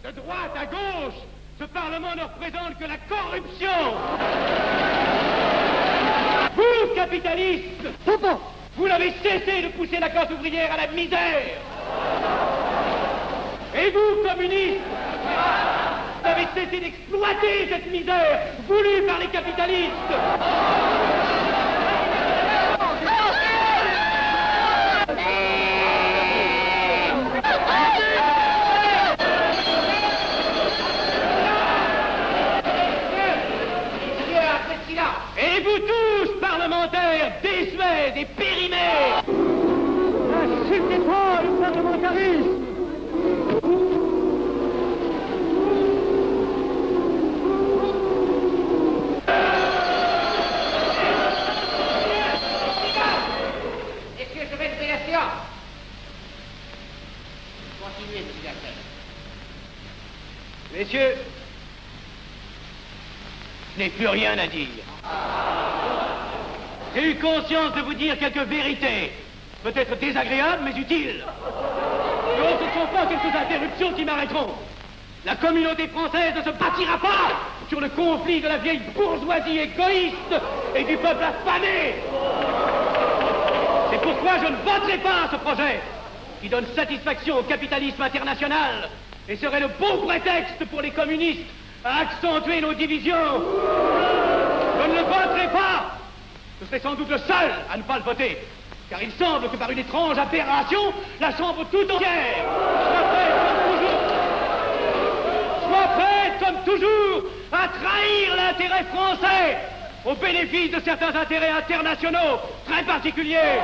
De droite à gauche, ce Parlement ne représente que la corruption. Vous, capitalistes, vous n'avez cessé de pousser la classe ouvrière à la misère. Et vous, communistes, vous avez cessé d'exploiter cette misère voulue par les capitalistes. Et vous tous, parlementaires, désuets et périmés, n'insultez pas le parlementarisme. Est-ce que je vais lever la séance? Continuez, monsieur Garcet. Messieurs, je n'ai plus rien à dire. J'ai eu conscience de vous dire quelques vérités, peut-être désagréables, mais utiles. Non, ce ne sont pas quelques interruptions qui m'arrêteront. La communauté française ne se bâtira pas sur le conflit de la vieille bourgeoisie égoïste et du peuple affamé. C'est pourquoi je ne voterai pas ce projet qui donne satisfaction au capitalisme international et serait le bon prétexte pour les communistes à accentuer nos divisions. Je ne le voterai pas. Je serai sans doute le seul à ne pas le voter, car il semble que par une étrange aberration, la Chambre tout entière soit prête comme toujours à trahir l'intérêt français au bénéfice de certains intérêts internationaux très particuliers.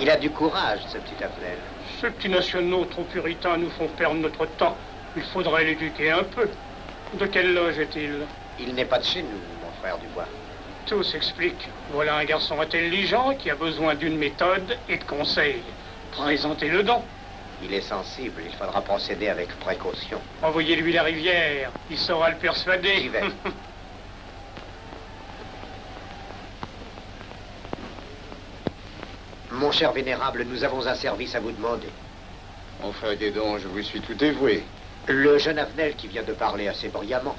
Il a du courage, ce petit Afflel. Ces petits nationaux trop puritains nous font perdre notre temps. Il faudrait l'éduquer un peu. De quelle loge est-il? Il n'est pas de chez nous, mon frère Dubois. Tout s'explique. Voilà un garçon intelligent qui a besoin d'une méthode et de conseils. Présentez-le donc. Il est sensible, il faudra procéder avec précaution. Envoyez-lui la rivière, il saura le persuader. J'y vais. Mon cher vénérable, nous avons un service à vous demander. Enfin, dis donc, je vous suis tout dévoué. Le jeune Avenel qui vient de parler assez brillamment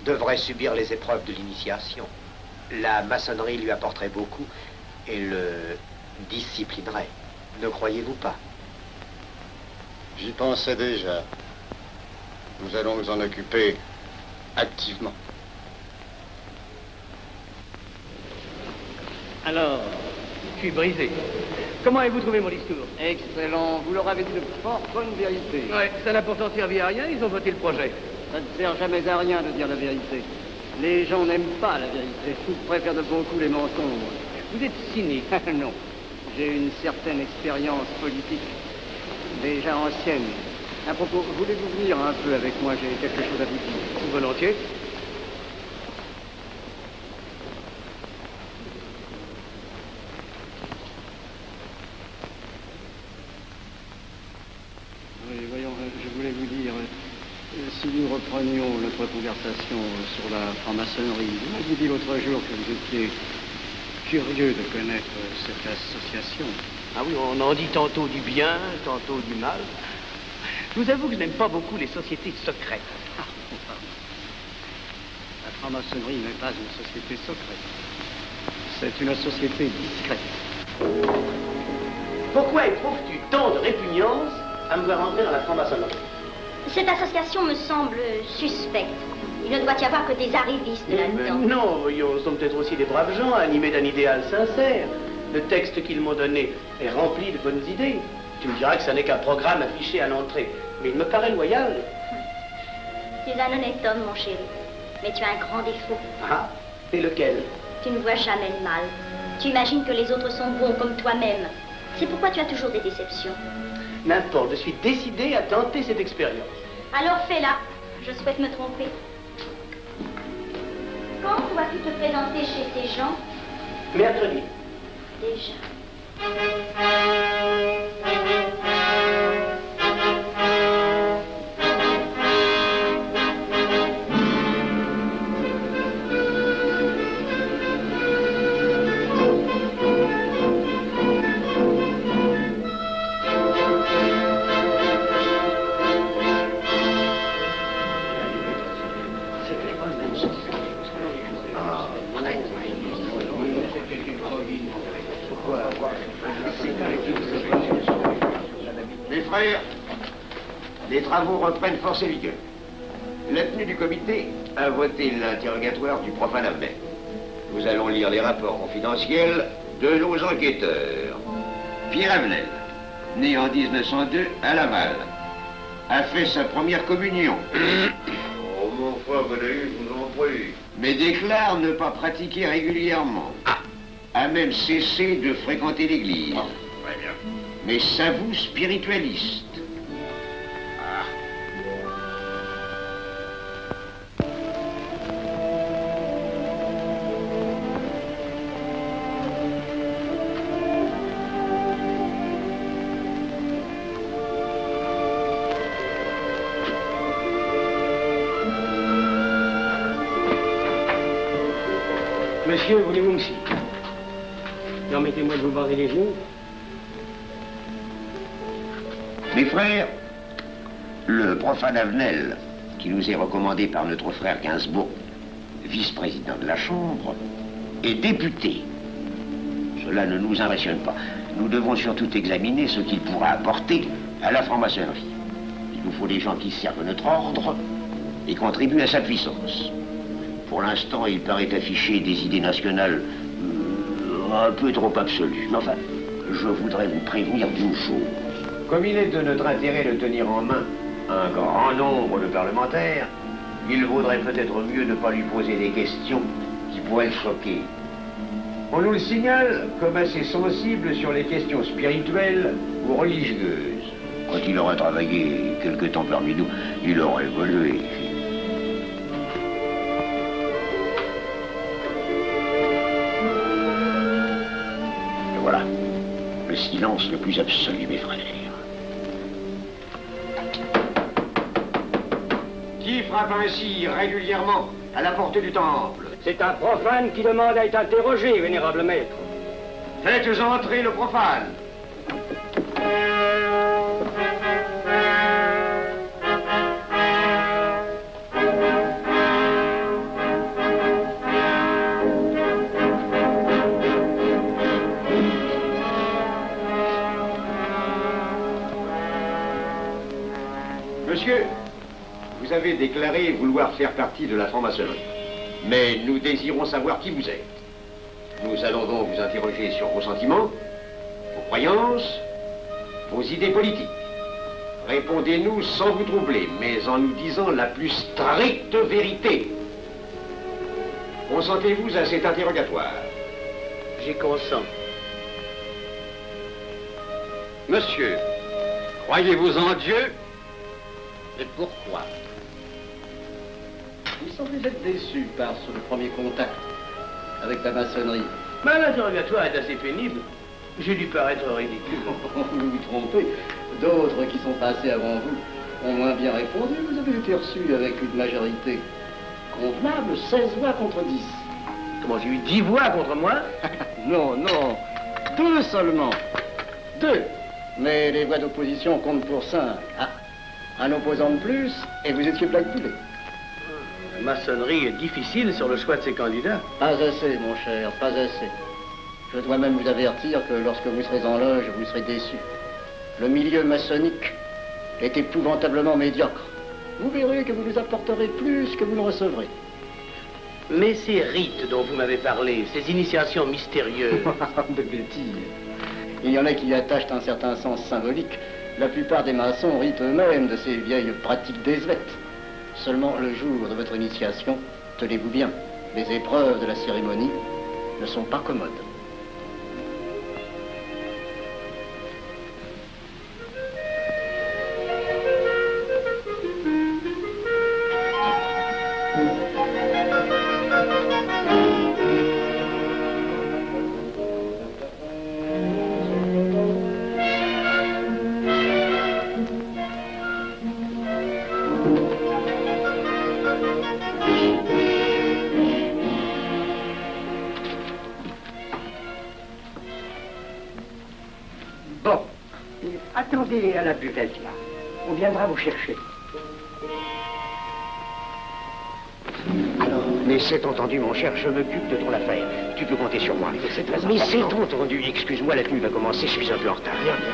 devrait subir les épreuves de l'initiation. La maçonnerie lui apporterait beaucoup et le disciplinerait. Ne croyez-vous pas? J'y pensais déjà. Nous allons nous en occuper activement. Alors, je suis brisé. Comment avez-vous trouvé mon discours? Excellent. Vous leur avez dit de fort bonne vérité. Ouais, ça n'a pourtant servi à rien, ils ont voté le projet. Ça ne sert jamais à rien de dire la vérité. Les gens n'aiment pas la vérité. Ils préfèrent de beaucoup les mensonges. Vous êtes cynique. Non. J'ai une certaine expérience politique, déjà ancienne. À propos, voulez-vous venir un peu avec moi? J'ai quelque chose à vous dire. Volontiers. Oui, voyons, je voulais vous dire, si nous reprenions notre conversation sur la franc-maçonnerie, vous m'aviez dit l'autre jour que vous étiez curieux de connaître cette association. Ah oui, on en dit tantôt du bien, tantôt du mal. Je vous avoue que je n'aime pas beaucoup les sociétés secrètes. Ah, la franc-maçonnerie n'est pas une société secrète. C'est une société discrète. Pourquoi éprouves-tu tant de répugnance à me voir entrer dans la franc-maçonnerie? Cette association me semble suspecte. Il ne doit y avoir que des arrivistes là-dedans. Non, voyons, nous sommes peut-être aussi des braves gens, animés d'un idéal sincère. Le texte qu'ils m'ont donné est rempli de bonnes idées. Tu me diras que ça n'est qu'un programme affiché à l'entrée, mais il me paraît loyal. Tu es un honnête homme, mon chéri. Mais tu as un grand défaut. Ah, et lequel? Tu ne vois jamais le mal. Tu imagines que les autres sont bons comme toi-même. C'est pourquoi tu as toujours des déceptions. N'importe, je suis décidé à tenter cette expérience. Alors fais-la. Je souhaite me tromper. Quand vas-tu te présenter chez ces gens? Mercredi. Déjà. Mes frères, les travaux reprennent force et vigueur. La tenue du comité a voté l'interrogatoire du profane Avenel. Nous allons lire les rapports confidentiels de nos enquêteurs. Pierre Avenel, né en 1902 à Laval, a fait sa première communion. Oh, mon frère Valérie, je vous en prie. Mais déclare ne pas pratiquer régulièrement. A même cessé de fréquenter l'église. Très bien. Mais s'avoue spiritualiste. Monsieur, voulez-vous me suivre? Permettez-moi de vous barrer les genoux. Mes frères, le profane Avenel, qui nous est recommandé par notre frère Gainsbourg, vice-président de la Chambre, est député. Cela ne nous impressionne pas. Nous devons surtout examiner ce qu'il pourra apporter à la franc-maçonnerie. Il nous faut des gens qui servent notre ordre et contribuent à sa puissance. Pour l'instant, il paraît afficher des idées nationales un peu trop absolues. Mais enfin, je voudrais vous prévenir d'une chose. Comme il est de notre intérêt de tenir en main un grand nombre de parlementaires, il vaudrait peut-être mieux ne pas lui poser des questions qui pourraient le choquer. On nous le signale comme assez sensible sur les questions spirituelles ou religieuses. Quand il aura travaillé quelque temps parmi nous, il aura évolué. le silence le plus absolu, mes frères. Qui frappe ainsi régulièrement à la porte du temple? C'est un profane qui demande à être interrogé, vénérable maître. Faites entrer le profane. Monsieur, vous avez déclaré vouloir faire partie de la franc-maçonnerie. Mais nous désirons savoir qui vous êtes. Nous allons donc vous interroger sur vos sentiments, vos croyances, vos idées politiques. Répondez-nous sans vous troubler, mais en nous disant la plus stricte vérité. Consentez-vous à cet interrogatoire? J'y consens. Monsieur, croyez-vous en Dieu? Et pourquoi? Il semblait être déçu par ce premier contact avec la maçonnerie. Mais l'interrogatoire est assez pénible. J'ai dû paraître ridicule. Vous vous trompez. D'autres qui sont passés avant vous ont moins bien répondu. Vous avez été reçu avec une majorité convenable, 16 voix contre 10. Comment, j'ai eu 10 voix contre moi? Non, non. 2 seulement. 2. Mais les voix d'opposition comptent pour 5. Ah, un opposant de plus, et vous étiez blackboulé. La maçonnerie est difficile sur le choix de ses candidats. Pas assez, mon cher, pas assez. Je dois même vous avertir que lorsque vous serez en loge, vous serez déçu. Le milieu maçonnique est épouvantablement médiocre. Vous verrez que vous nous apporterez plus que vous ne recevrez. Mais ces rites dont vous m'avez parlé, ces initiations mystérieuses... De bêtises. Il y en a qui y attachent un certain sens symbolique. La plupart des maçons rient eux-mêmes de ces vieilles pratiques désuètes. Seulement le jour de votre initiation, tenez-vous bien, les épreuves de la cérémonie ne sont pas commodes. Attendez à la buvette, là. On viendra vous chercher. Alors, mais c'est entendu, mon cher, je m'occupe de ton affaire. Tu peux compter sur moi. C'est très important. Mais c'est entendu. Excuse-moi, la tenue va commencer, je suis un peu en retard. Viens, viens.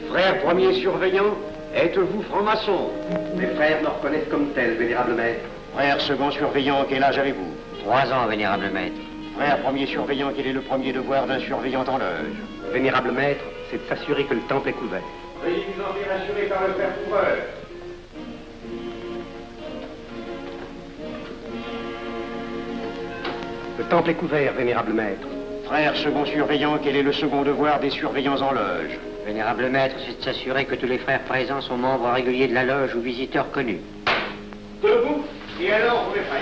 Frère premier surveillant, êtes-vous franc-maçon? Mes frères me reconnaissent comme tel, vénérable maître. Frère second surveillant, quel âge avez-vous? 3 ans, vénérable maître. Frère premier surveillant, quel est le premier devoir d'un surveillant en loge? Vénérable maître, c'est de s'assurer que le temple est couvert. Veuillez vous en faire assurer par le frère coureur. Le temple est couvert, vénérable maître. Frère second surveillant, quel est le second devoir des surveillants en loge? Vénérable maître, c'est de s'assurer que tous les frères présents sont membres réguliers de la loge ou visiteurs connus. Debout, et alors, mes frères?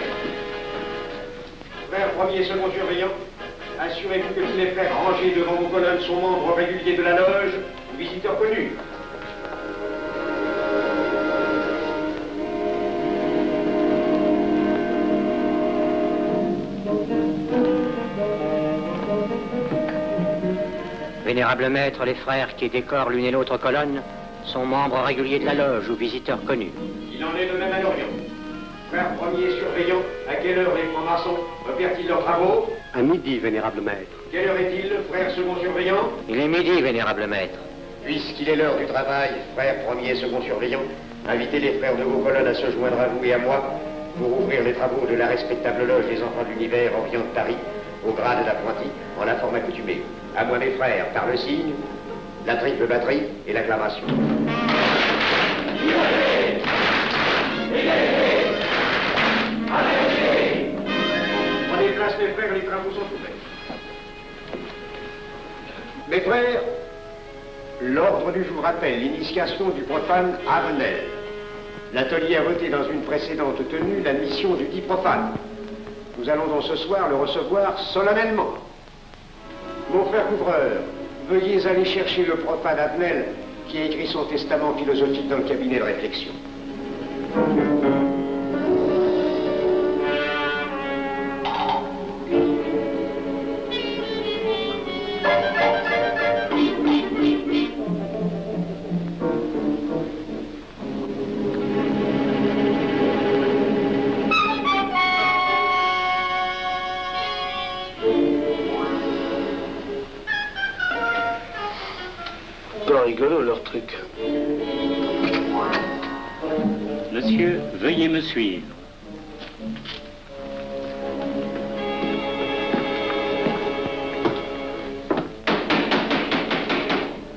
Frère premier et second surveillant, assurez-vous que tous les frères rangés devant vos colonnes sont membres réguliers de la loge ou visiteurs connus. Vénérable maître, les frères qui décorent l'une et l'autre colonne sont membres réguliers de la loge ou visiteurs connus. Il en est de même à l'Orient. Frère premier surveillant, à quelle heure les francs-maçons opèrent-ils leurs travaux? À midi, vénérable maître. Quelle heure est-il, frère second surveillant? Il est midi, vénérable maître. Puisqu'il est l'heure du travail, frère premier et second surveillant, invitez les frères de vos colonnes à se joindre à vous et à moi pour ouvrir les travaux de la respectable loge des enfants de l'univers Orient de Paris, au grade d'apprenti, en la forme accoutumée. À moi, mes frères, par le signe, la triple batterie et l'acclamation. Prenez place, mes frères, les travaux sont ouverts. Mes frères, l'ordre du jour appelle l'initiation du profane Avenel. L'atelier a voté dans une précédente tenue la mission du dit profane. Nous allons donc ce soir le recevoir solennellement. Mon frère couvreur, veuillez aller chercher le profane Avenel qui a écrit son testament philosophique dans le cabinet de réflexion. Rigolo leur truc. Monsieur, veuillez me suivre.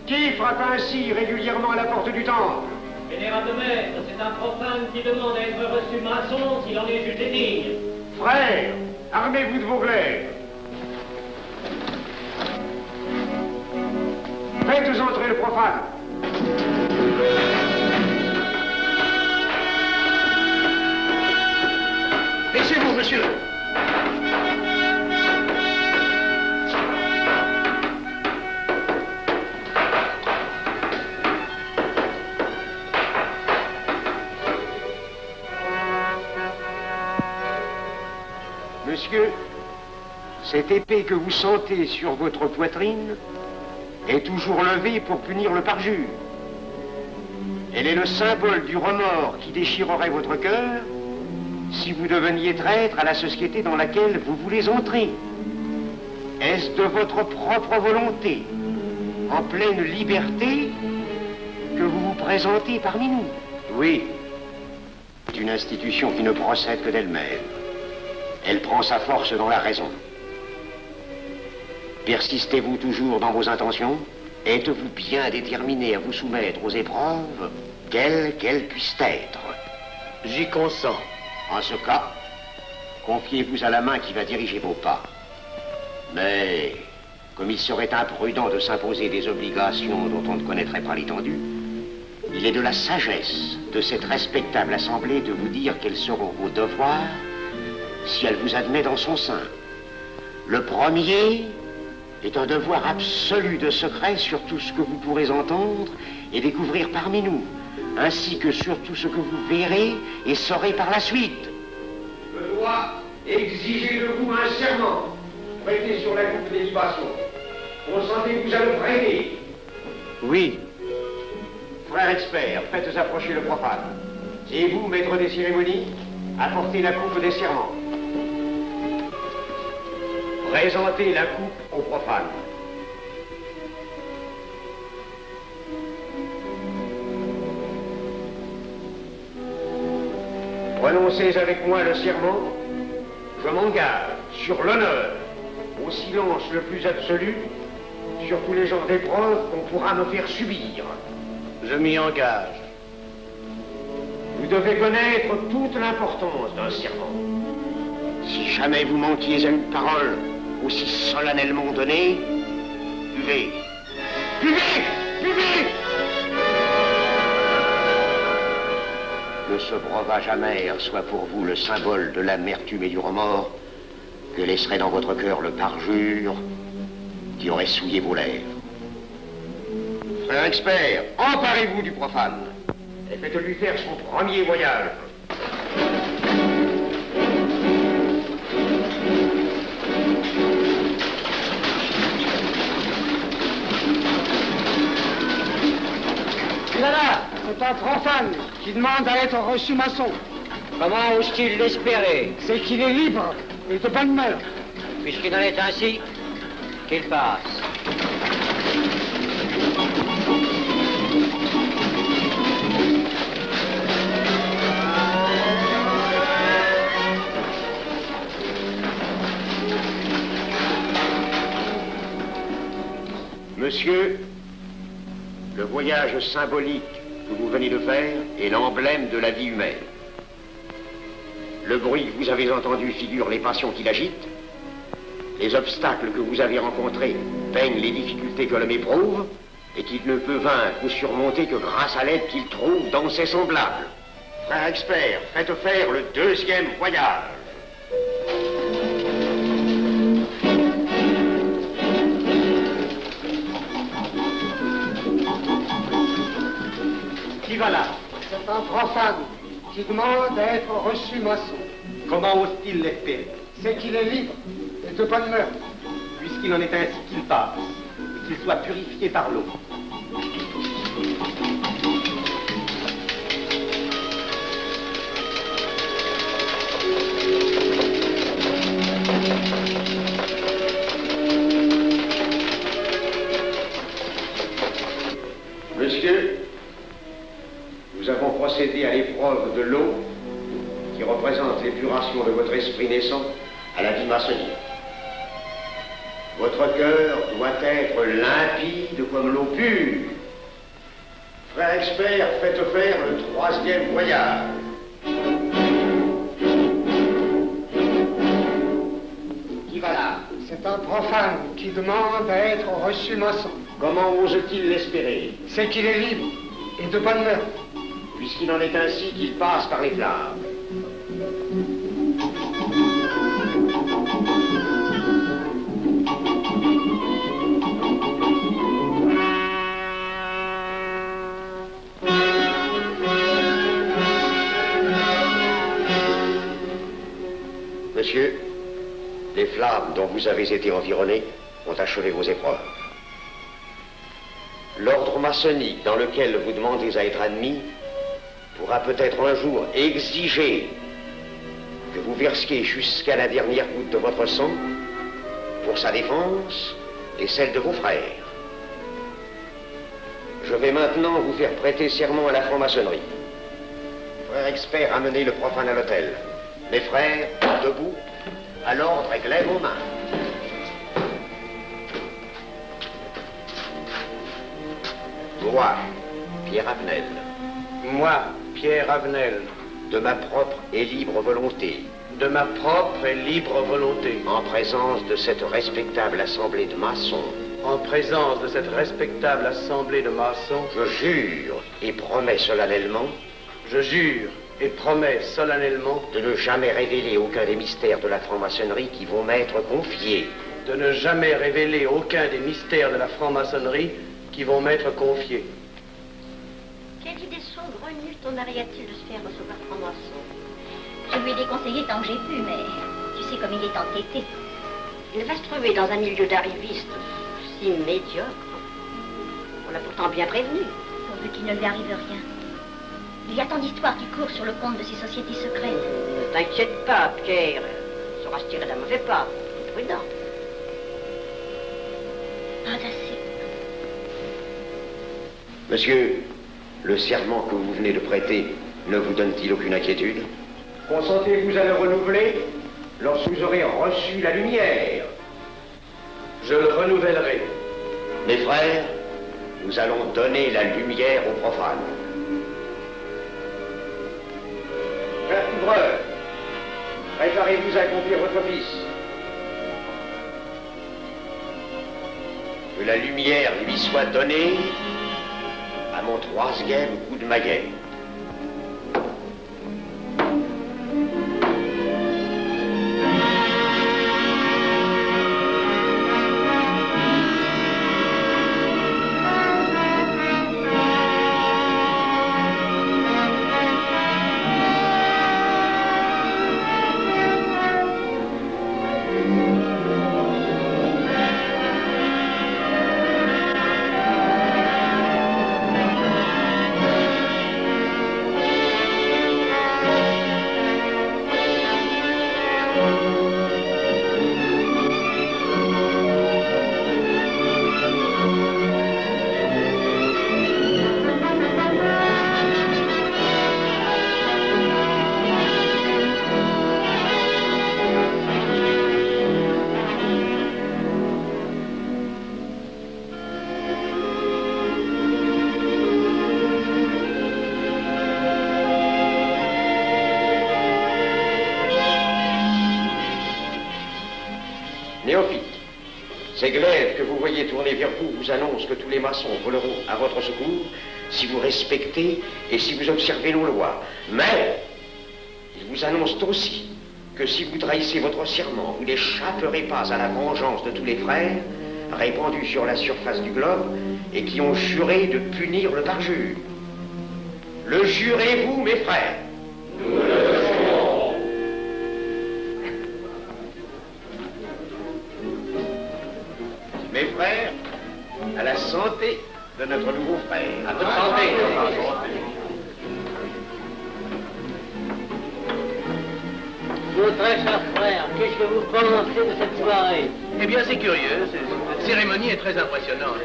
Qui frappe ainsi régulièrement à la porte du temple? Vénérable maître, c'est un profane qui demande à être reçu maçon s'il en est jugé digne. Frères, armez-vous de vos glaives. Faites entrer le profane. Laissez-vous, monsieur. Monsieur, cette épée que vous sentez sur votre poitrine est toujours levée pour punir le parjure. Elle est le symbole du remords qui déchirerait votre cœur si vous deveniez traître à la société dans laquelle vous voulez entrer. Est-ce de votre propre volonté, en pleine liberté, que vous vous présentez parmi nous? Oui. C'est une institution qui ne procède que d'elle-même. Elle prend sa force dans la raison. Persistez-vous toujours dans vos intentions? Êtes-vous bien déterminé à vous soumettre aux épreuves, quelles qu'elles puissent être? J'y consens. En ce cas, confiez-vous à la main qui va diriger vos pas. Mais, comme il serait imprudent de s'imposer des obligations dont on ne connaîtrait pas l'étendue, il est de la sagesse de cette respectable assemblée de vous dire quels seront vos devoirs si elle vous admet dans son sein. Le premier est un devoir absolu de secret sur tout ce que vous pourrez entendre et découvrir parmi nous, ainsi que sur tout ce que vous verrez et saurez par la suite. Je dois exiger de vous un serment prêté sur la coupe des libations. Consentez-vous à le prêter? Oui. Frère expert, faites approcher le profane. Et vous, maître des cérémonies, apportez la coupe des serments. Présentez la coupe au profane. Prononcez avec moi le serment. Je m'engage sur l'honneur, au silence le plus absolu, sur tous les genres d'épreuves qu'on pourra me faire subir. Je m'y engage. Vous devez connaître toute l'importance d'un serment. Si jamais vous manquiez à une parole aussi solennellement donnée, buvez. Buvez! Buvez! Que ce breuvage amer soit pour vous le symbole de l'amertume et du remords que laisserait dans votre cœur le parjure qui aurait souillé vos lèvres. Frère expert, emparez-vous du profane et faites-lui faire son premier voyage. Là, c'est un profane qui demande à être reçu maçon. Comment ose-t-il l'espérer? C'est qu'il est libre et de bonne mœur. Puisqu'il en est ainsi, qu'il passe. Monsieur, le voyage symbolique que vous venez de faire est l'emblème de la vie humaine. Le bruit que vous avez entendu figure les passions qui l'agitent. Les obstacles que vous avez rencontrés peignent les difficultés que l'homme éprouve et qu'il ne peut vaincre ou surmonter que grâce à l'aide qu'il trouve dans ses semblables. Frère expert, faites faire le deuxième voyage. Qui va là? C'est un profane qui demande à être reçu maçon. Comment ose-t-il l'espérer? C'est qu'il est libre et de bonne mœurs. Puisqu'il en est ainsi qu'il passe, et qu'il soit purifié par l'eau. Monsieur, nous avons procédé à l'épreuve de l'eau qui représente l'épuration de votre esprit naissant à la vie maçonnique. Votre cœur doit être limpide comme l'eau pure. Frère expert, faites faire le troisième voyage. Qui va là? C'est un profane qui demande à être reçu maçon. Comment ose-t-il l'espérer? C'est qu'il est libre et de bonne mœurs. Puisqu'il en est ainsi qu'il passe par les flammes. Monsieur, les flammes dont vous avez été environné ont achevé vos épreuves. L'ordre maçonnique dans lequel vous demandez à être admis pourra peut-être un jour exiger que vous versiez jusqu'à la dernière goutte de votre sang pour sa défense et celle de vos frères. Je vais maintenant vous faire prêter serment à la franc-maçonnerie. Frère expert, amenez le profane à l'hôtel. Mes frères, debout, à l'ordre et glaive aux mains. Moi, Pierre Avenel. Moi, Pierre Avenel. De ma propre et libre volonté. De ma propre et libre volonté. En présence de cette respectable assemblée de maçons. En présence de cette respectable assemblée de maçons. Je jure et promets solennellement. Je jure et promets solennellement. De ne jamais révéler aucun des mystères de la franc-maçonnerie qui vont m'être confiés. De ne jamais révéler aucun des mystères de la franc-maçonnerie qui vont m'être confiés. Quelle idée saugrenue ton mari a-t-il de se faire recevoir franc-maçon? Je lui ai déconseillé tant que j'ai pu, mais tu sais comme il est entêté. Il va se trouver dans un milieu d'arrivistes si médiocre. On l'a pourtant bien prévenu. Pourvu qu'il ne lui arrive rien. Il y a tant d'histoires qui courent sur le compte de ces sociétés secrètes. Ne t'inquiète pas, Pierre. Il saura se tirer d'un mauvais pas. Prudent. Pas assez. Monsieur, le serment que vous venez de prêter ne vous donne-t-il aucune inquiétude? Consentez-vous à le renouveler lorsque vous aurez reçu la lumière? Je le renouvellerai. Mes frères, nous allons donner la lumière aux profanes. Frère couvreur, préparez-vous à accomplir votre office. Que la lumière lui soit donnée à mon troisième coup de maillet. Ces glaives que vous voyez tourner vers vous vous annoncent que tous les maçons voleront à votre secours si vous respectez et si vous observez nos lois. Mais ils vous annoncent aussi que si vous trahissez votre serment, vous n'échapperez pas à la vengeance de tous les frères répandus sur la surface du globe et qui ont juré de punir le parjure. Le jurez-vous, mes frères? Nous le jurons. Mes frères, à la santé de notre nouveau frère. À votre santé. Mon très cher frère, qu'est-ce que vous pensez de cette soirée? Eh bien, c'est curieux. Cette cérémonie est très impressionnante.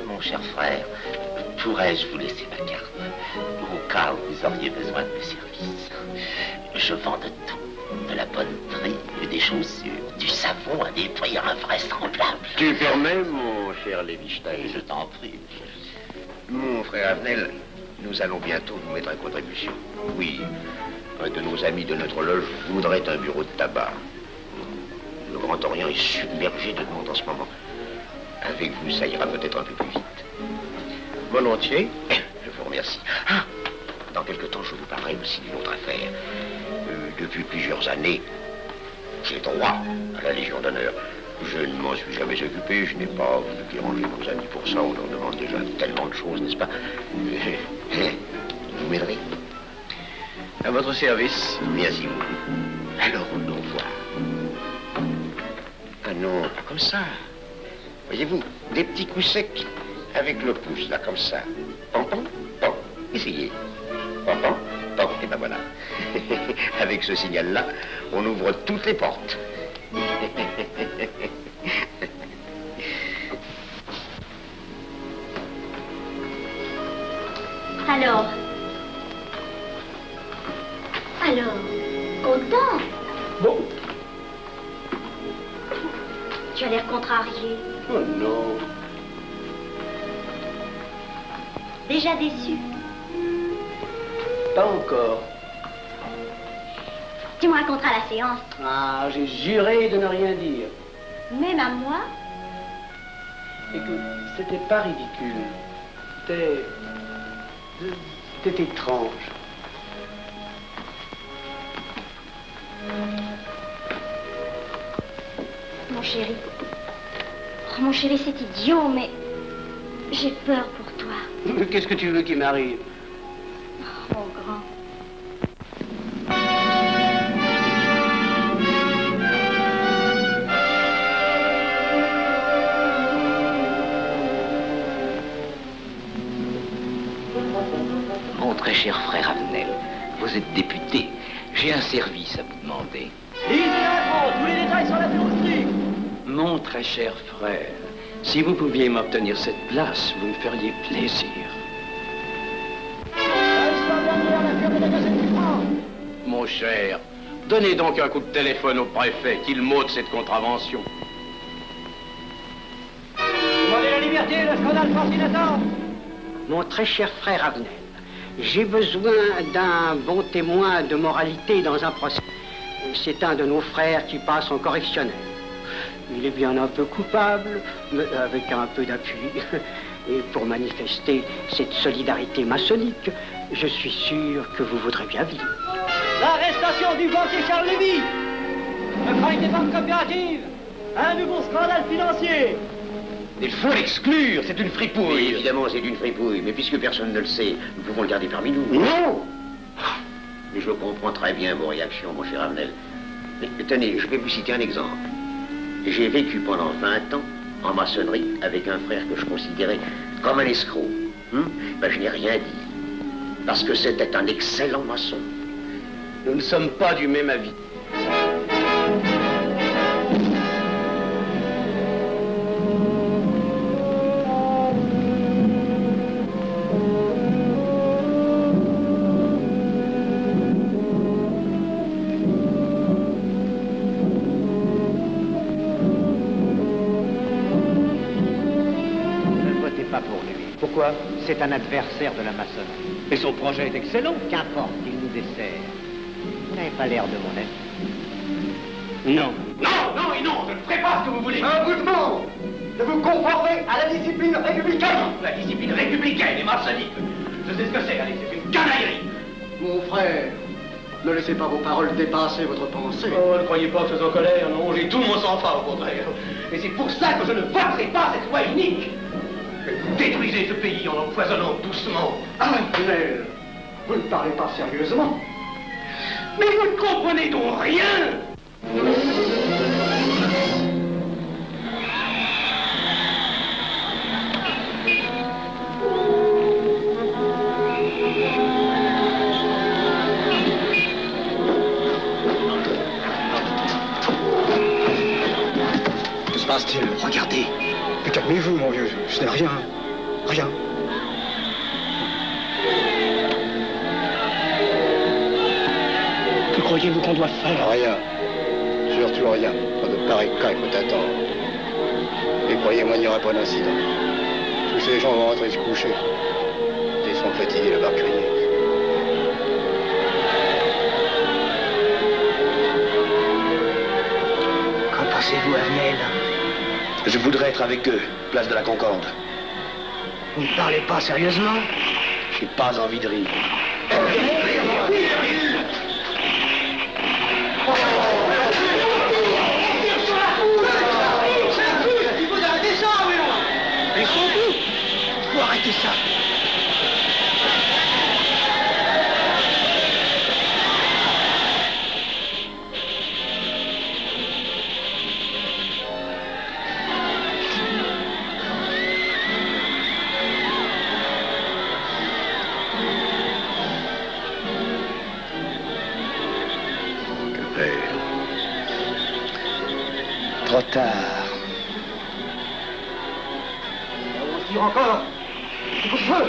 Mon cher frère, pourrais-je vous laisser ma carte au cas où vous auriez besoin de mes services? Je vends de tout, de la bonneterie, des chaussures, du savon à des prix invraisemblables. Tu permets, mon cher Lévi-Stein? Je t'en prie. Mon frère Avenel, nous allons bientôt vous mettre à contribution. Oui, un de nos amis de notre loge voudrait un bureau de tabac. Le Grand Orient est submergé de monde en ce moment. Avec vous, ça ira peut-être un peu plus vite. Volontiers. Je vous remercie. Ah, dans quelque temps, je vous parlerai aussi d'une autre affaire. Depuis plusieurs années, j'ai droit à la Légion d'honneur. Je ne m'en suis jamais occupé, je n'ai pas voulu déranger nos amis pour ça. On leur demande déjà tellement de choses, n'est-ce pas? Vous m'aiderez? À votre service. Merci beaucoup. Alors, au revoir. Ah non, pas comme ça. Voyez-vous, des petits coups secs avec le pouce, là, comme ça. Pam, pam, pam. Essayez. Pam, pam, pam. Et ben voilà. Avec ce signal-là, on ouvre toutes les portes. Alors, content? Bon. Tu as l'air contrarié. Oh non. Déjà déçu? Pas encore. Tu me raconteras la séance. Ah, j'ai juré de ne rien dire. Même à moi? Écoute, c'était pas ridicule. C'était étrange. Mon chéri. Oh, mon chéri, c'est idiot, mais j'ai peur pour toi. Qu'est-ce que tu veux qu'il m'arrive? Oh, mon grand. Mon très cher frère Avenel, vous êtes député. J'ai un service à vous demander. Lisez tous les détails sur la filouterie. Mon très cher frère, si vous pouviez m'obtenir cette place, vous me feriez plaisir. Mon cher, donnez donc un coup de téléphone au préfet, qu'il m'ôte cette contravention. Demandez la liberté, le scandale fascinateur. Mon très cher frère Avenel, j'ai besoin d'un bon témoin de moralité dans un procès. C'est un de nos frères qui passe en correctionnel. Il est bien un peu coupable, mais avec un peu d'appui. Et pour manifester cette solidarité maçonnique, je suis sûr que vous voudrez bien vivre. L'arrestation du banquier Charles Lévy. Le faille des banques coopératives. Un nouveau scandale financier. Il faut l'exclure, c'est une fripouille. Oui, évidemment, c'est une fripouille, mais puisque personne ne le sait, nous pouvons le garder parmi nous. Non! Mais je comprends très bien vos réactions, mon cher Avenel. Mais tenez, je vais vous citer un exemple. J'ai vécu pendant 20 ans en maçonnerie avec un frère que je considérais comme un escroc. Ben, je n'ai rien dit, parce que c'était un excellent maçon. Nous ne sommes pas du même avis. Pourquoi? C'est un adversaire de la maçonnerie. Et son projet est excellent. Qu'importe, il nous dessert. Vous n'avez pas l'air de mon ami. Non. Non, non et non, je ne ferai pas ce que vous voulez. Un mouvement! de vous conformer à la discipline républicaine. La discipline républicaine est maçonnique. Je sais ce que c'est, allez, c'est une canaillerie. Mon frère, ne laissez pas vos paroles dépasser votre pensée. Oh, ne croyez pas que je sois en colère, non, j'ai tout mon sang-froid au contraire. Et c'est pour ça que je ne voterai pas cette loi unique. Vous détruisez ce pays en l'empoisonnant doucement. Mais vous ne parlez pas sérieusement. Mais vous ne comprenez donc rien. Que se passe-t-il? Regardez. Mais calmez-vous, mon vieux. Ce n'est rien. Rien. Que croyez-vous qu'on doit faire? Rien. Surtout rien. Dans de pareils cas, il faut attendre. Et croyez-moi, il n'y aura pas d'incident. Tous ces gens vont rentrer se coucher. Ils sont fatigués de voir crier. Qu'en pensez-vous, Arnel? Je voudrais être avec eux, place de la Concorde. Vous ne parlez pas sérieusement? J'ai pas envie de rire. Il faut arrêter ça, oui. Mais surtout, il faut arrêter ça. Trop tard. On tire encore. Coup de feu.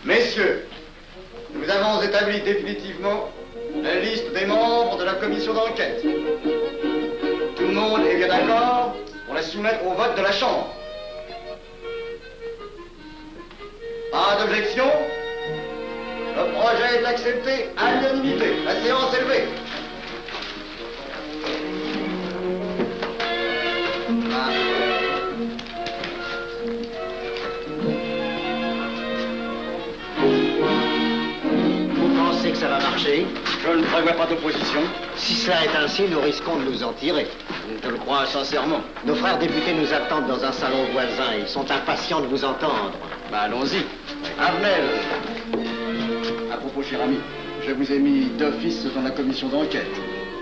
Messieurs, nous avons établi définitivement la liste des membres de la commission d'enquête. Tout le monde est bien d'accord pour la soumettre au vote de la Chambre. Pas d'objection? Le projet est accepté à l'unanimité. La séance est levée. Que ça va marcher? Je ne prévois pas d'opposition. Si cela est ainsi, nous risquons de nous en tirer. Je le crois sincèrement. Nos frères députés nous attendent dans un salon voisin. Ils sont impatients de vous entendre. Bah, allons-y. Arnel. À propos, cher ami, je vous ai mis d'office dans la commission d'enquête.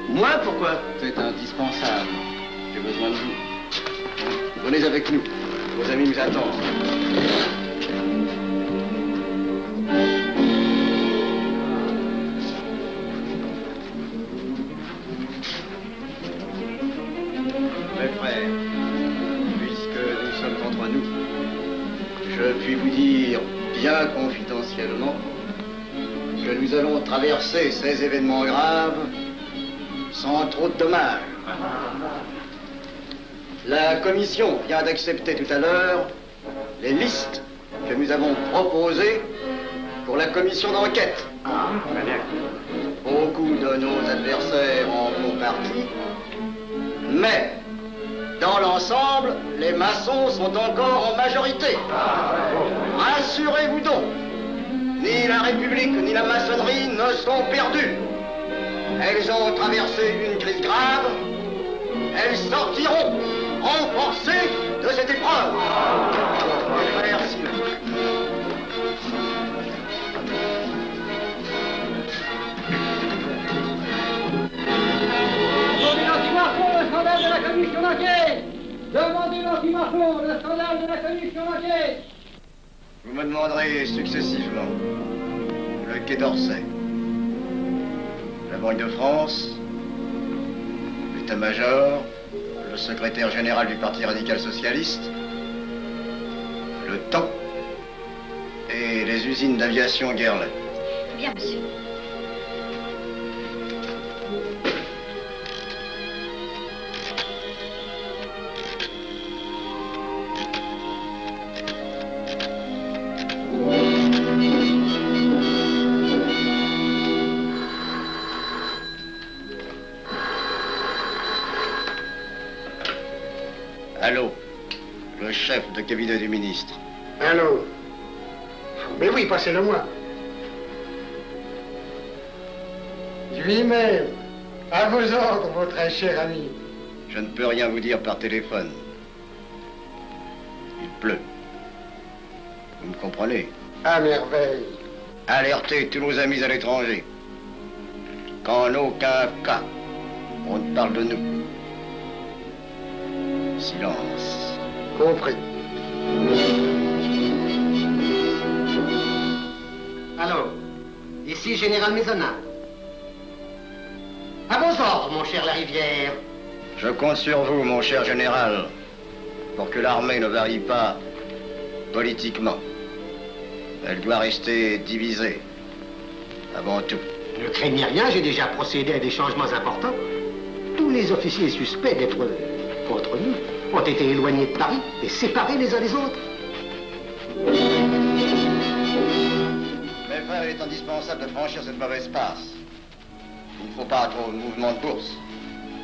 Moi, pourquoi? C'est indispensable. J'ai besoin de vous. Venez avec nous. Vos amis nous attendent. Mes frères, puisque nous sommes entre nous, je puis vous dire bien confidentiellement que nous allons traverser ces événements graves sans trop de dommages. La commission vient d'accepter tout à l'heure les listes que nous avons proposées pour la commission d'enquête. Beaucoup de nos adversaires en font partie, mais dans l'ensemble, les maçons sont encore en majorité. Rassurez-vous donc, ni la République ni la maçonnerie ne sont perdues. Elles ont traversé une crise grave. Elles sortiront renforcées de cette épreuve. Merci. Demandez l'anti-Marchon, le scandale de la commission d'enquête! Demandez l'anti-Marchon, le scandale de la commission d'enquête! Vous me demanderez successivement le Quai d'Orsay, la Banque de France, l'état-major, le secrétaire général du Parti radical socialiste, le temps usines d'aviation Guerlain. Bien, monsieur. Allô, le chef de cabinet du ministre. Allô? Mais oui, passez-le moi. Lui-même, à vos ordres, mon très cher ami. Je ne peux rien vous dire par téléphone. Il pleut. Vous me comprenez? À merveille. Alertez tous nos amis à l'étranger. Qu'en aucun cas, on ne parle de nous. Silence. Compris. Allô, ici Général Maisonnat. À vos ordres, mon cher Larivière. Je compte sur vous, mon cher général, pour que l'armée ne varie pas politiquement. Elle doit rester divisée, avant tout. Ne craignez rien, j'ai déjà procédé à des changements importants. Tous les officiers suspects d'être contre nous ont été éloignés de Paris et séparés les uns des autres. Mes frères, il est indispensable de franchir cette mauvaise passe. Il ne faut pas trop de mouvement de bourse.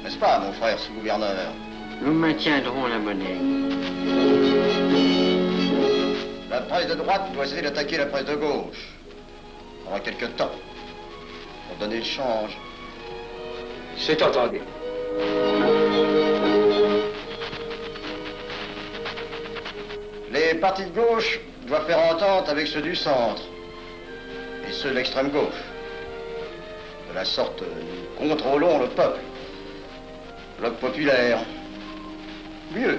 N'est-ce pas, mon frère sous-gouverneur? Nous maintiendrons la monnaie. La presse de droite doit essayer d'attaquer la presse de gauche. Il faudra quelque temps pour donner le change. C'est entendu. Les partis de gauche doivent faire entente avec ceux du centre et ceux de l'extrême gauche. De la sorte, nous contrôlons le peuple. Bloc populaire. Mieux.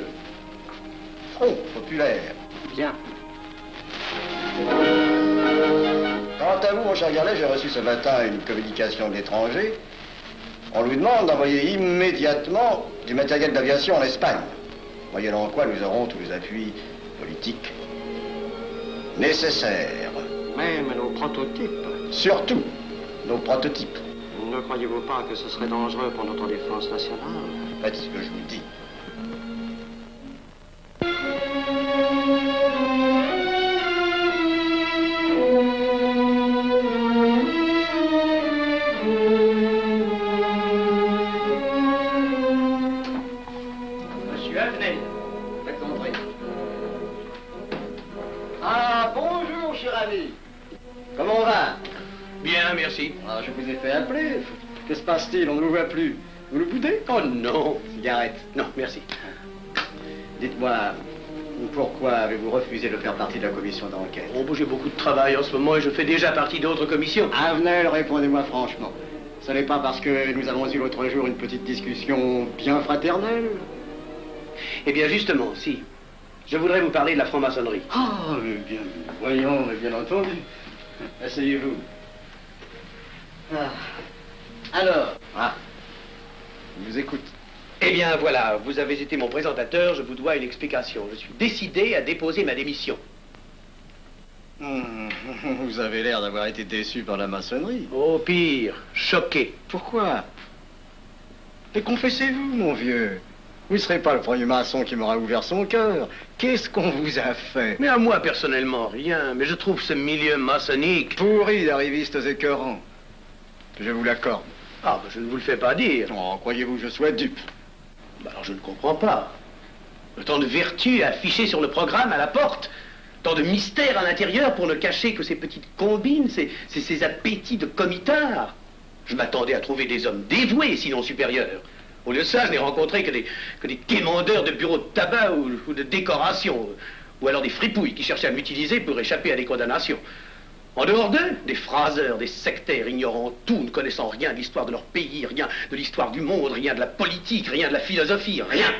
Front populaire. Bien. Quant à vous, mon cher Garlet, j'ai reçu ce matin une communication de l'étranger. On lui demande d'envoyer immédiatement du matériel d'aviation en Espagne, moyennant quoi nous aurons tous les appuis politiques nécessaires. Même nos prototypes. Surtout nos prototypes. Ne croyez-vous pas que ce serait dangereux pour notre défense nationale? Faites ce que je vous dis. Monsieur Avenel. Faites entrer. Ah, bonjour, cher ami. Comment on va? Bien, merci. Ah, je vous ai fait appeler. Que se passe-t-il? On ne vous voit plus. Vous le boudez? Oh non. Cigarette. Non, merci. Dites-moi, pourquoi avez-vous refusé de faire partie de la commission d'enquête? Oh, j'ai beaucoup de travail en ce moment et je fais déjà partie d'autres commissions. Avenel, répondez-moi franchement. Ce n'est pas parce que nous avons eu l'autre jour une petite discussion bien fraternelle? Eh bien, justement, si. Je voudrais vous parler de la franc-maçonnerie. Ah, mais bien, voyons, mais bien entendu. Asseyez-vous. Ah. Alors? Ah. Je vous écoute. Eh bien, voilà, vous avez été mon présentateur, je vous dois une explication. Je suis décidé à déposer ma démission. Vous avez l'air d'avoir été déçu par la maçonnerie. Oh, pire, choqué. Pourquoi? Mais confessez-vous, mon vieux. Vous ne serez pas le premier maçon qui m'aura ouvert son cœur. Qu'est-ce qu'on vous a fait? Mais à moi, personnellement, rien. Mais je trouve ce milieu maçonnique... pourri d'arrivistes écœurants. Je vous l'accorde. Ah, je ne vous le fais pas dire. Oh, croyez-vous que je sois dupe? Alors, je ne comprends pas. Tant de vertus affichées sur le programme à la porte. Tant de mystères à l'intérieur pour ne cacher que ces petites combines, ces appétits de comitard. Je m'attendais à trouver des hommes dévoués, sinon supérieurs. Au lieu de ça, je n'ai rencontré que des quémandeurs de bureaux de tabac ou de décoration, ou alors des fripouilles qui cherchaient à m'utiliser pour échapper à des condamnations. En dehors d'eux, des phraseurs, des sectaires ignorant tout, ne connaissant rien de l'histoire de leur pays, rien de l'histoire du monde, rien de la politique, rien de la philosophie, rien.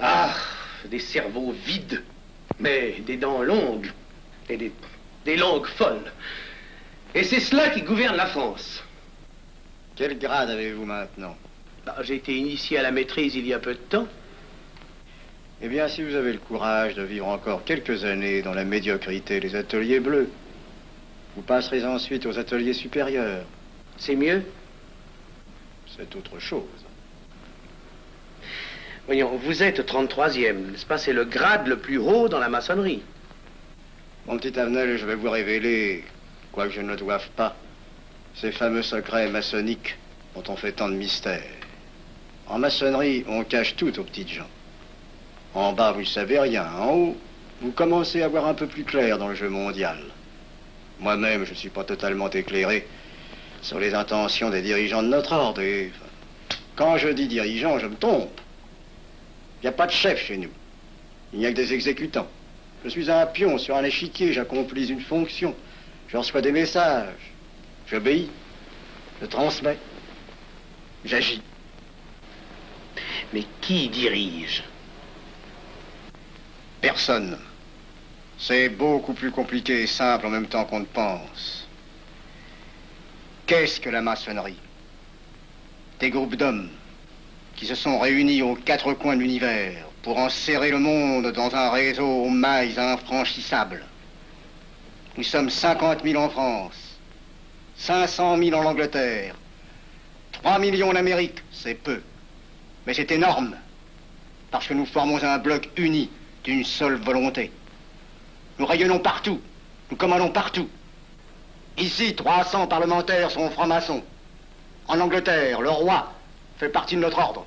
Ah, des cerveaux vides, mais des dents longues et des langues folles. Et c'est cela qui gouverne la France. Quel grade avez-vous maintenant? J'ai été initié à la maîtrise il y a peu de temps. Eh bien, si vous avez le courage de vivre encore quelques années dans la médiocrité des ateliers bleus, vous passerez ensuite aux ateliers supérieurs. C'est mieux? C'est autre chose. Voyons, vous êtes 33e, n'est-ce pas? C'est le grade le plus haut dans la maçonnerie. Mon petit Avenel, je vais vous révéler, quoique je ne le doive pas, ces fameux secrets maçonniques dont on fait tant de mystères. En maçonnerie, on cache tout aux petites gens. En bas, vous ne savez rien. En haut, vous commencez à voir un peu plus clair dans le jeu mondial. Moi-même, je ne suis pas totalement éclairé sur les intentions des dirigeants de notre ordre. Et quand je dis dirigeants, je me trompe. Il n'y a pas de chef chez nous. Il n'y a que des exécutants. Je suis un pion sur un échiquier, j'accomplis une fonction. Je reçois des messages. J'obéis. Je transmets. J'agis. Mais qui dirige? Personne. C'est beaucoup plus compliqué et simple en même temps qu'on ne pense. Qu'est-ce que la maçonnerie? Des groupes d'hommes qui se sont réunis aux quatre coins de l'univers pour enserrer le monde dans un réseau aux mailles infranchissables. Nous sommes 50 000 en France, 500 000 en Angleterre, 3 millions en Amérique, c'est peu. Mais c'est énorme, parce que nous formons un bloc uni d'une seule volonté. Nous rayonnons partout, nous commandons partout. Ici, 300 parlementaires sont francs-maçons. En Angleterre, le roi fait partie de notre ordre.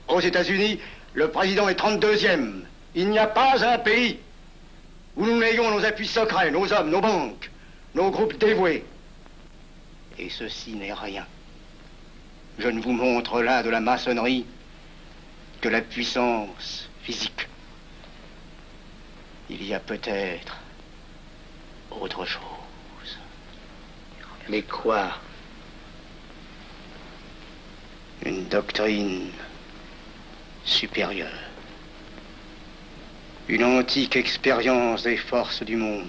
Aux États-Unis, le président est 32e. Il n'y a pas un pays où nous n'ayons nos appuis secrets, nos hommes, nos banques, nos groupes dévoués. Et ceci n'est rien. Je ne vous montre là de la maçonnerie que la puissance physique. Il y a peut-être autre chose. Mais quoi? Une doctrine supérieure. Une antique expérience des forces du monde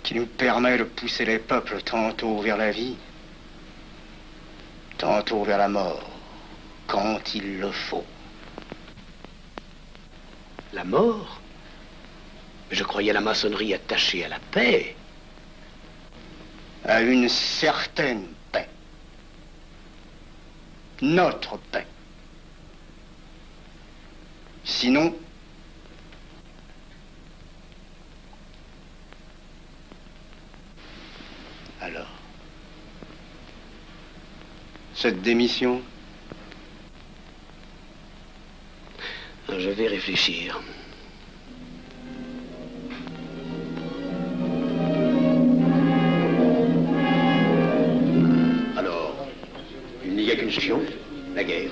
qui nous permet de pousser les peuples tantôt vers la vie, tantôt vers la mort, quand il le faut. La mort? Je croyais la maçonnerie attachée à la paix. À une certaine paix. Notre paix. Sinon, alors, cette démission? Je vais réfléchir. Alors, il n'y a qu'une solution, la guerre.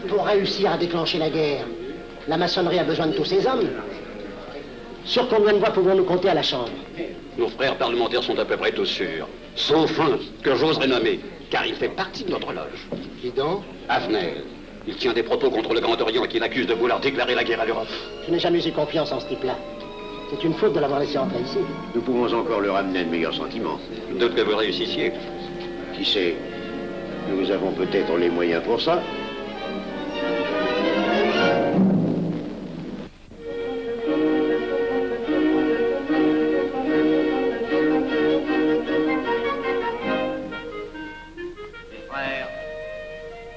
Pour réussir à déclencher la guerre, la maçonnerie a besoin de tous ses hommes. Sur combien de voix pouvons-nous compter à la Chambre? Nos frères parlementaires sont à peu près tous sûrs. Sauf un, que j'oserais nommer, car il fait partie de notre loge. Qui donc? Avenel. Il tient des propos contre le Grand Orient qui l'accuse de vouloir déclarer la guerre à l'Europe. Je n'ai jamais eu confiance en ce type-là. C'est une faute de l'avoir laissé entrer ici. Nous pouvons encore leur amener de meilleurs sentiments. D'autres que vous réussissiez. Qui sait? Nous avons peut-être les moyens pour ça.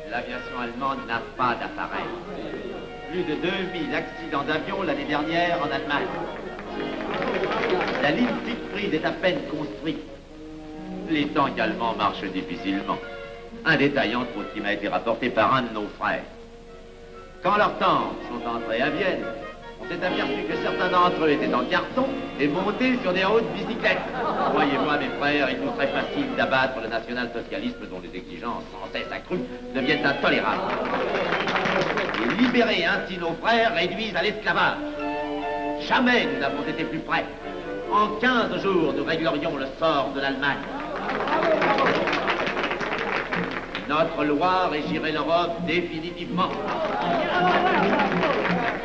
L'aviation allemande n'a pas d'appareil. Plus de 2000 accidents d'avion l'année dernière en Allemagne. La ligne Siegfried est à peine construite. Les tanks allemands marchent difficilement. Un détail entre autres qui m'a été rapporté par un de nos frères. Quand leurs tanks sont entrés à Vienne, on s'est aperçu que certains d'entre eux étaient en carton et montés sur des hautes bicyclettes. Croyez-moi, mes frères, il nous serait facile d'abattre le national-socialisme dont les exigences sans cesse accrues deviennent intolérables. Et libérer ainsi nos frères réduisent à l'esclavage. Jamais nous n'avons été plus près. En 15 jours, nous réglerions le sort de l'Allemagne. Notre loi régirait l'Europe définitivement.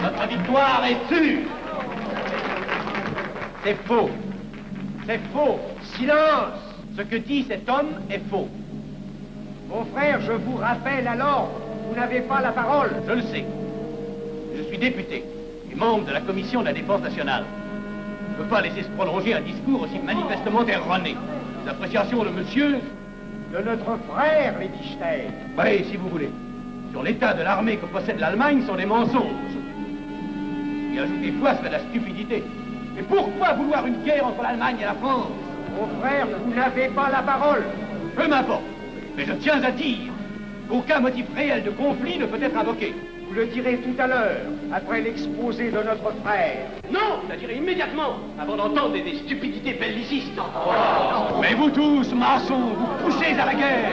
Notre victoire est sûre. C'est faux. C'est faux. Silence. Ce que dit cet homme est faux. Mon frère, je vous rappelle alors, vous n'avez pas la parole. Je le sais. Je suis député et membre de la commission de la défense nationale. Je ne peux pas laisser se prolonger un discours aussi manifestement erroné. Les appréciations de monsieur... De notre frère, Liechtenstein. Oui, si vous voulez. Sur l'état de l'armée que possède l'Allemagne sont des mensonges. Et ajouter foi serait de la stupidité. Mais pourquoi vouloir une guerre entre l'Allemagne et la France? Mon frère, vous n'avez pas la parole. Peu m'importe. Mais je tiens à dire qu'aucun motif réel de conflit ne peut être invoqué. Vous le direz tout à l'heure, après l'exposé de notre frère. Non, je la dirai immédiatement, avant d'entendre des stupidités bellicistes. Mais vous tous, maçons, vous poussez à la guerre.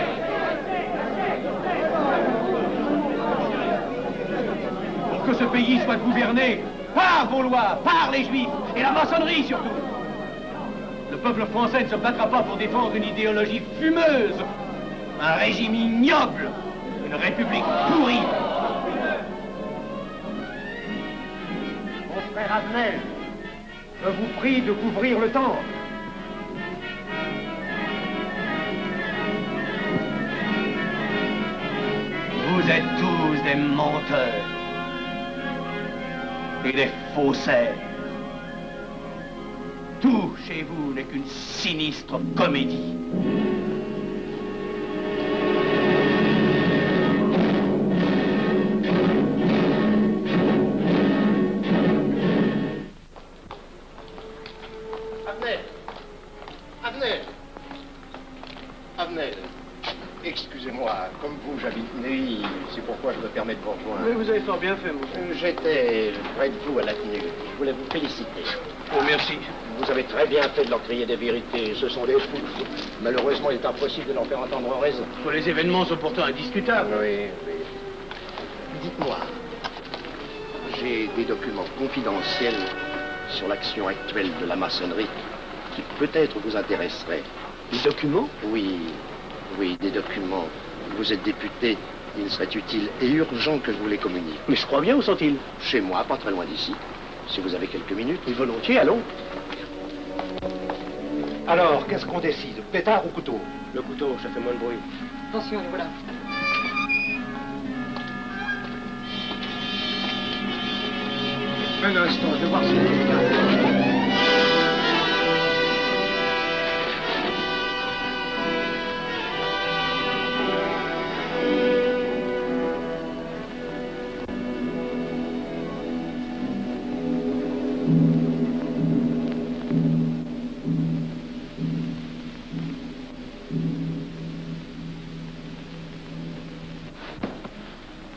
Pour que ce pays soit gouverné par vos lois, par les Juifs, et la maçonnerie surtout. Le peuple français ne se battra pas pour défendre une idéologie fumeuse, un régime ignoble, une république pourrie. Mon frère Avenel, je vous prie de couvrir le temple. Vous êtes tous des menteurs et des faussaires. Tout chez vous n'est qu'une sinistre comédie. Avenel, excusez-moi, comme vous, j'habite Neuilly, c'est pourquoi je me permets de vous rejoindre. Oui, vous avez fort bien fait, mon frère. J'étais près de vous à la tenue. Je voulais vous féliciter. Oh, merci. Vous avez très bien fait de leur crier des vérités. Ce sont des fous. Malheureusement, il est impossible de leur faire entendre raison. Les événements sont pourtant indiscutables. Oui, oui. Dites-moi, j'ai des documents confidentiels sur l'action actuelle de la maçonnerie qui peut-être vous intéresseraient. Des documents? Oui, oui, des documents. Vous êtes député, il serait utile et urgent que je vous les communique. Mais je crois bien, où sont-ils? Chez moi, pas très loin d'ici. Si vous avez quelques minutes. Et volontiers, allons. Alors, qu'est-ce qu'on décide? Pétard ou couteau? Le couteau, ça fait moins de bruit. Attention, les voilà. Un instant, je vais voir si quelqu'un...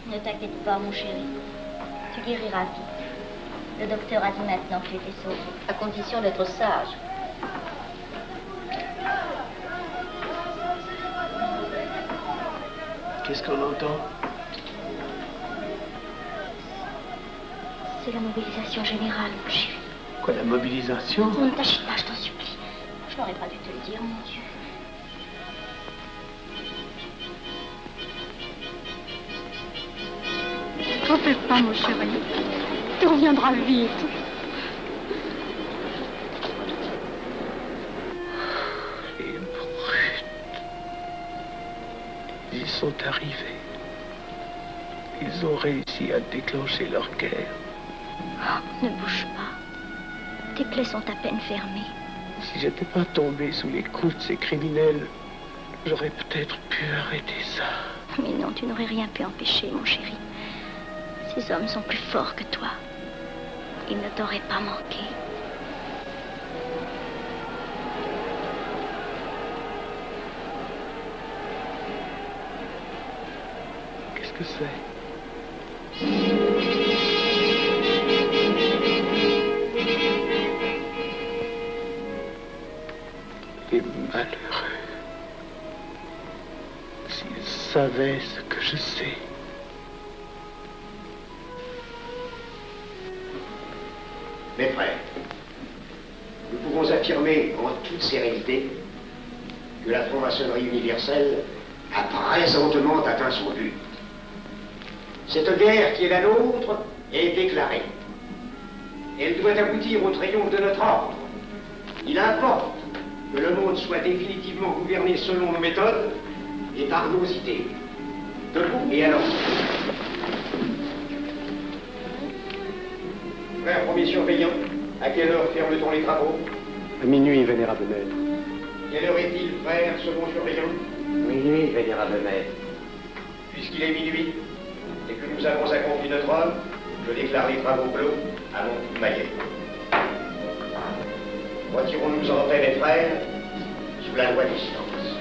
Ne t'inquiète pas, mon chéri. Tu guériras vite. Le docteur a dit maintenant que tu étais sauvé, à condition d'être sage. Qu'est-ce qu'on entend? C'est la mobilisation générale, mon chéri. Quoi, la mobilisation? Ne t'agite pas, je t'en supplie. Je n'aurais pas dû te le dire, mon Dieu. T'en fais pas, mon chéri. Tu reviendras vite. Les brutes. Ils sont arrivés. Ils ont réussi à déclencher leur guerre. Oh, ne bouge pas. Tes plaies sont à peine fermées. Si j'étais pas tombé sous les coups de ces criminels, j'aurais peut-être pu arrêter ça. Mais non, tu n'aurais rien pu empêcher, mon chéri. Ces hommes sont plus forts que toi. Ils ne t'auraient pas manqué. Qu'est-ce que c'est? Les malheureux. S'ils savaient ce que je sais. Mes frères, nous pouvons affirmer en toute sérénité que la franc-maçonnerie universelle a présentement atteint son but. Cette guerre qui est la nôtre est déclarée. Elle doit aboutir au triomphe de notre ordre. Il importe que le monde soit définitivement gouverné selon nos méthodes et par nos idées. Debout et alors. frère, premier surveillant, à quelle heure ferme-t-on les travaux? À minuit, vénérable maître. Quelle heure est-il, frère, second surveillant? Minuit, vénérable maître. Puisqu'il est minuit et que nous avons accompli notre œuvre, je déclare les travaux clos à mon coup de maillet. Retirons-nous en paix, mes frères, sous la loi du silence.